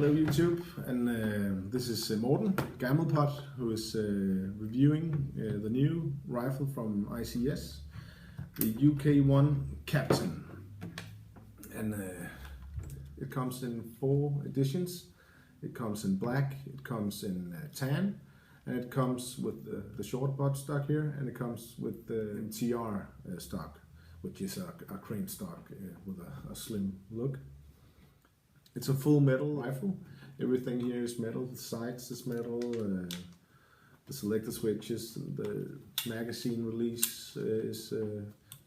Hello YouTube, and this is Morten, Gammelpot, who is reviewing the new rifle from ICS, the UK1 Captain. And it comes in 4 editions. It comes in black, it comes in tan, and it comes with the short butt stock here, and it comes with the TR stock, which is a crane stock with a slim look. It's a full metal rifle. Everything here is metal. The sights is metal. The selector switches, the magazine release is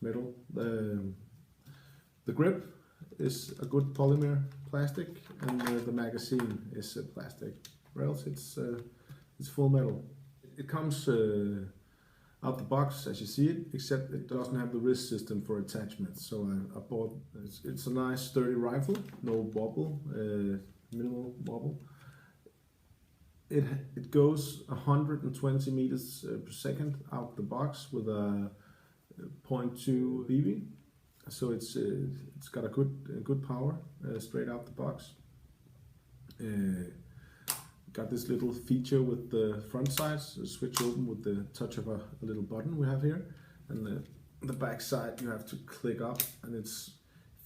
metal. The grip is a good polymer plastic, and the magazine is plastic. Or else it's full metal. It comes out the box as you see it, except it doesn't have the wrist system for attachment. So I bought, it's a nice sturdy rifle, no wobble, minimal wobble. It goes 120 meters per second out the box with a 0.2 BB. So it's got a good power straight out the box. Got this little feature with the front sides, switch open with the touch of a little button we have here, and the back side you have to click up, and it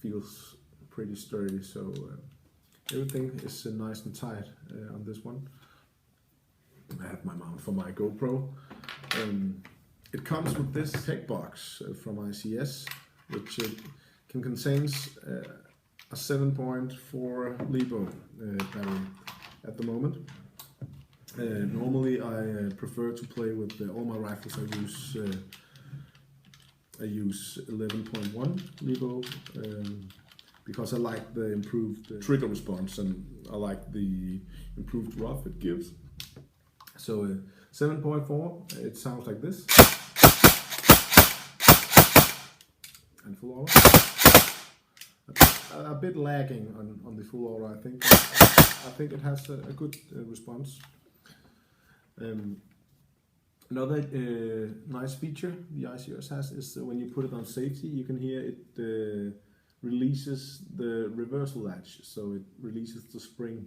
feels pretty sturdy. So everything is nice and tight on this one. I have my mount for my GoPro. It comes with this tech box from ICS, which can contain a 7.4 LiPo battery. At the moment, normally I prefer to play with all my rifles. I use 11.1 LiPo because I like the improved trigger response, and I like the improved rough it gives. So 7.4, it sounds like this, and full auto. A bit lagging on the full auto, I think. I think it has a good response. Another nice feature the ICS has is when you put it on safety, you can hear it releases the reversal latch, so it releases the spring,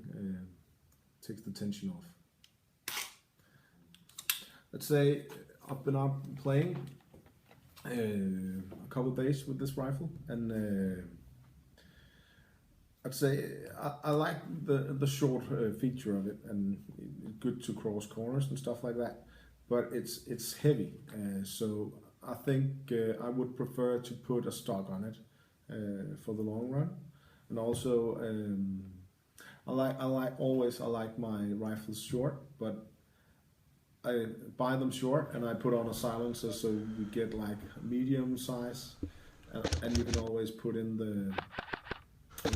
takes the tension off. Let's say I've been out playing a couple of days with this rifle, and I'd say I like the short feature of it, and good to cross corners and stuff like that. But it's heavy, so I think I would prefer to put a stock on it for the long run. And also, I like my rifles short, but I buy them short and I put on a silencer, so we get like a medium size, and you can always put in the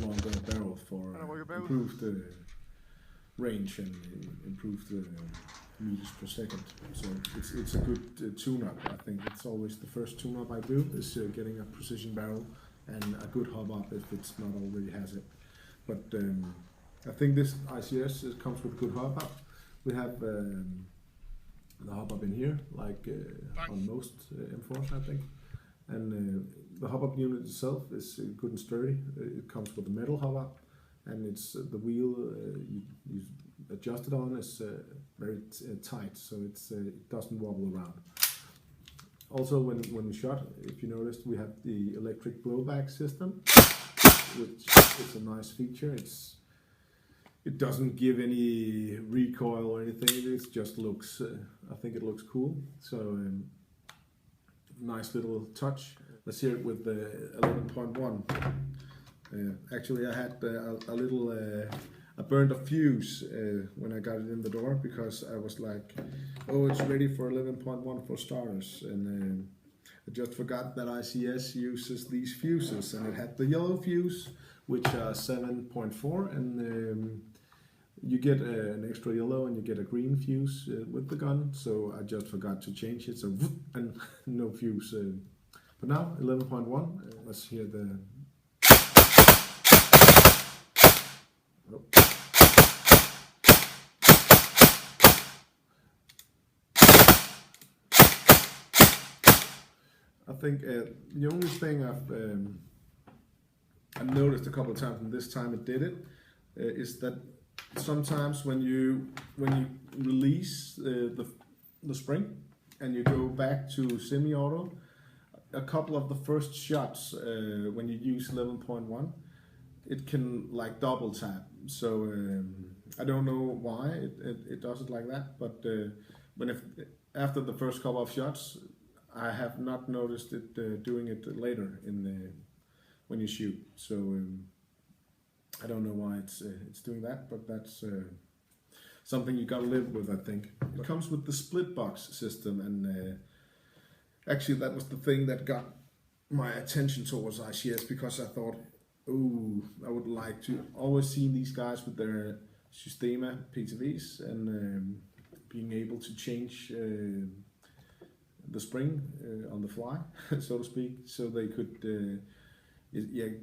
longer barrel for improved range and improved meters per second. So it's a good tune-up. I think it's always the first tune-up I do is getting a precision barrel and a good hub-up if it's not already has it. But I think this ICS comes with good hub-up. We have the hub-up in here, like on most M4s, I think. And the hub-up unit itself is good and sturdy. It comes with a metal hub-up, and it's the wheel you adjust it on is very tight, so it doesn't wobble around. Also, when we shot, if you noticed, we have the electric blowback system, which is a nice feature. It doesn't give any recoil or anything. It just looks. I think it looks cool. So. Nice little touch. Let's hear it with the 11.1. Actually, I had a little, I burned a fuse when I got it in the door, because I was like, oh, it's ready for 11.1 for starters, and I just forgot that ICS uses these fuses, and it had the yellow fuse, which are 7.4, and you get an extra yellow and you get a green fuse with the gun, so I just forgot to change it, so and no fuse. But now 11.1, let's hear the. Oh. I think the only thing I've noticed a couple of times, and this time it did it, is that sometimes when you release the spring and you go back to semi-auto, a couple of the first shots when you use 11.1, it can like double tap. So I don't know why it does it like that, but after the first couple of shots, I have not noticed it doing it later when you shoot. So I don't know why it's doing that, but that's something you gotta live with, I think. It comes with the split box system, and actually that was the thing that got my attention towards ICS, because I thought, ooh, I would like to always see these guys with their Systema PTVs and being able to change the spring on the fly, so to speak, so they could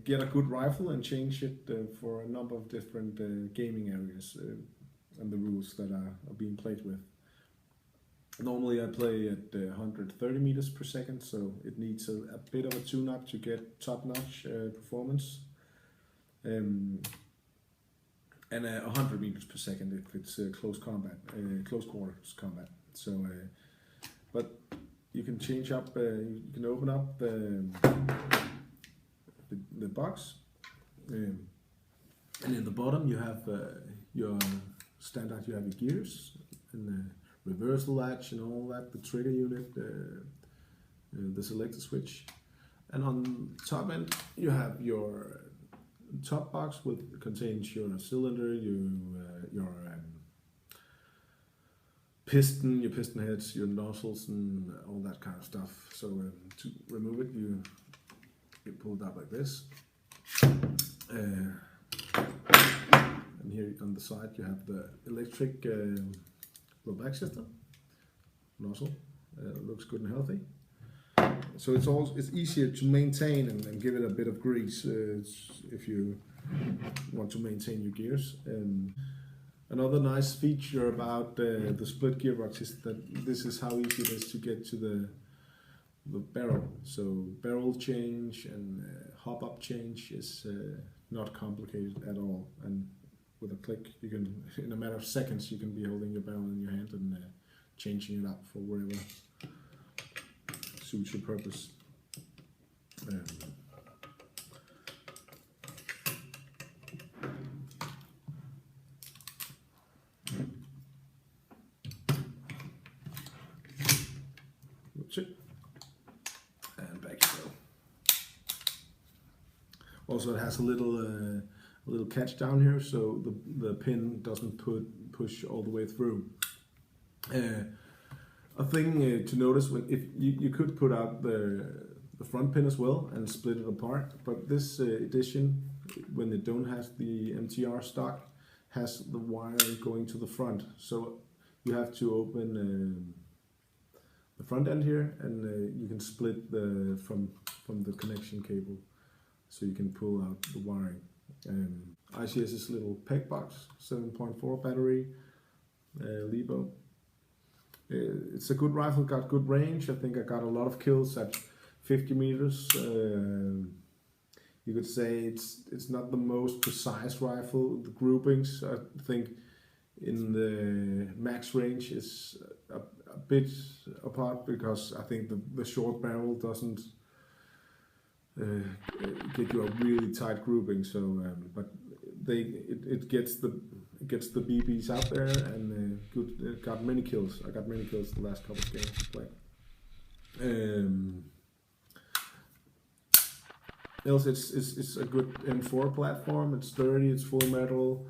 get a good rifle and change it for a number of different gaming areas and the rules that are being played with. Normally I play at 130 meters per second, so it needs a bit of a tune-up to get top-notch performance. And 100 meters per second if it's close quarters combat. So, but you can change up, you can open up the box, and in the bottom you have your standard. You have your gears and the reversal latch and all that, the trigger unit, the selector switch, and on top end you have your top box contains your cylinder, your piston, your piston heads, your nozzles, and all that kind of stuff. So to remove it, you pull it out like this, and here on the side you have the electric blowback system nozzle. Looks good and healthy. So it's easier to maintain and give it a bit of grease if you want to maintain your gears. Another nice feature about the split gearbox is that this is how easy it is to get to the barrel. So barrel change and hop up change is not complicated at all. And with a click, you can, in a matter of seconds, you can be holding your barrel in your hand and changing it up for wherever suits your purpose. That's it. And back you go. Also, it has a little catch down here, so the pin doesn't push all the way through. A thing to notice, if you could put out the front pin as well and split it apart, but this edition, when they don't have the MTR stock, has the wire going to the front, so you have to open the front end here, and you can split from the connection cable, so you can pull out the wiring. ICS's little peg box, 7.4 battery, Lebo. It's a good rifle, got good range. I think I got a lot of kills at 50 meters. You could say it's not the most precise rifle. The groupings, I think, in the max range is a bit apart, because I think the short barrel doesn't get you a really tight grouping. So, but it gets the BBs out there, and got many kills. I got many kills the last couple of games to play. Else, it's a good M4 platform. It's sturdy. It's full metal.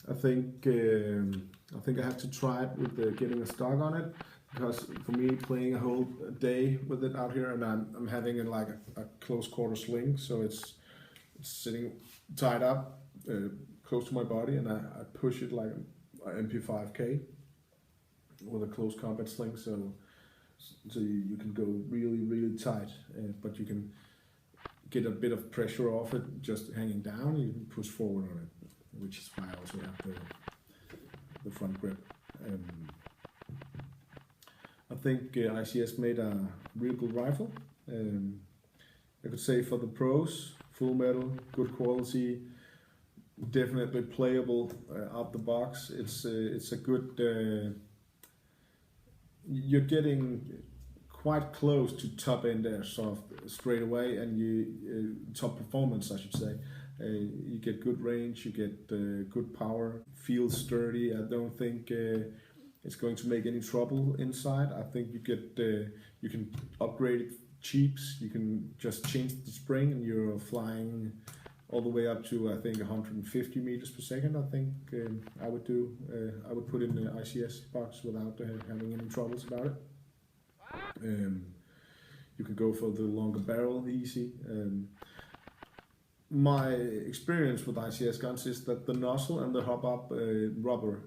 I think I have to try it with getting a stock on it, because for me, playing a whole day with it out here, and I'm having it like a close quarter sling, so it's sitting tied up close to my body, and I push it like an MP5K with a close combat sling, so you can go really tight, but you can get a bit of pressure off it just hanging down. You can push forward on it, which is why I also have the front grip. I think ICS made a real good rifle. I could say for the pros, full metal, good quality, definitely playable out the box. It's a good. You're getting quite close to top end airsoft straight away, and you top performance, I should say. You get good range, you get good power, feels sturdy. I don't think it's going to make any trouble inside. I think you get you can upgrade it cheaps. You can just change the spring, and you're flying all the way up to, I think, 150 meters per second. I think I would do. I would put in the ICS box without having any troubles about it. You can go for the longer barrel, easy. My experience with ICS guns is that the nozzle and the hop-up rubber,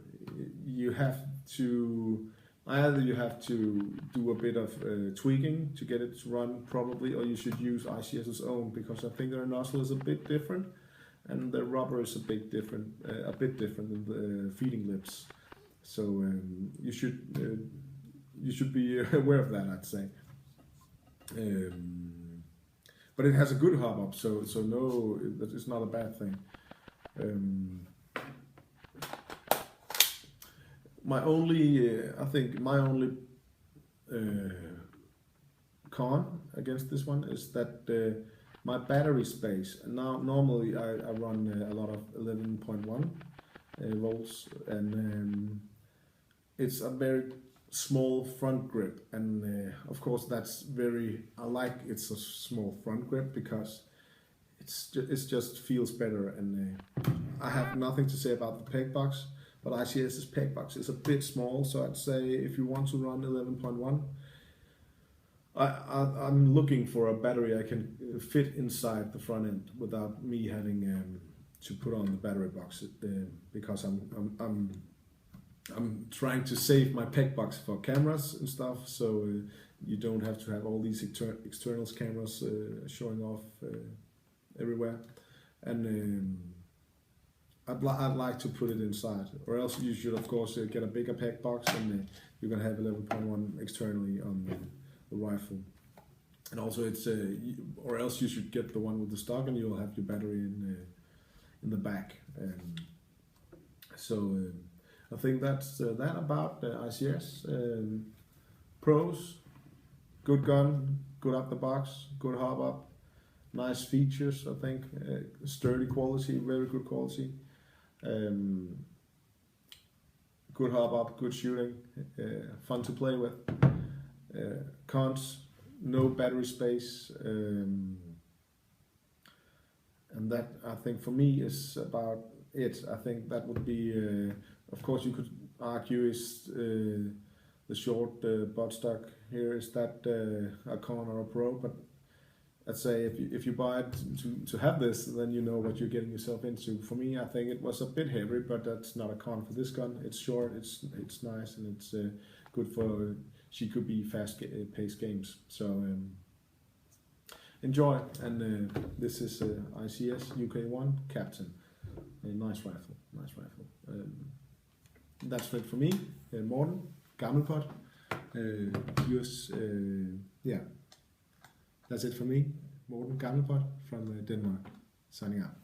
you have to do a bit of tweaking to get it to run probably, or you should use ICS's own, because I think their nozzle is a bit different and the rubber is a bit different than the feeding lips. So you should be aware of that, I'd say. But it has a good hop up, so no, it's not a bad thing. I think my only con against this one is that my battery space. Now normally I run a lot of 11.1 volts, and it's a very small front grip, and of course that's I like it's a small front grip because it just feels better, and I have nothing to say about the peg box, but ICS's peg box is a bit small, so I'd say if you want to run 11.1, I'm looking for a battery I can fit inside the front end without me having to put on the battery box, because I'm trying to save my peg box for cameras and stuff, so you don't have to have all these externals cameras showing off everywhere. And I'd like to put it inside, or else you should of course get a bigger peg box, and you're gonna have 11.1 externally on the rifle. And also it's or else you should get the one with the stock, and you'll have your battery in the back. So. I think that's that about the ICS. Pros: good gun, good up the box, good hop up, nice features. I think sturdy quality, very good quality. Good hop up, good shooting, fun to play with. Cons: no battery space, and that I think for me is about it. I think that would be. Of course, you could argue is the short buttstock here, is that a con or a pro? But I'd say if you buy it to have this, then you know what you're getting yourself into. For me, I think it was a bit heavy, but that's not a con for this gun. It's short, it's nice, and it's good for she could be fast-paced games. So enjoy. And this is ICS UK1 Captain. A nice rifle, nice rifle. That's it for me, Morten, Gammelpot. Yeah, that's it for me, Morten Gammelpot from Denmark, signing out.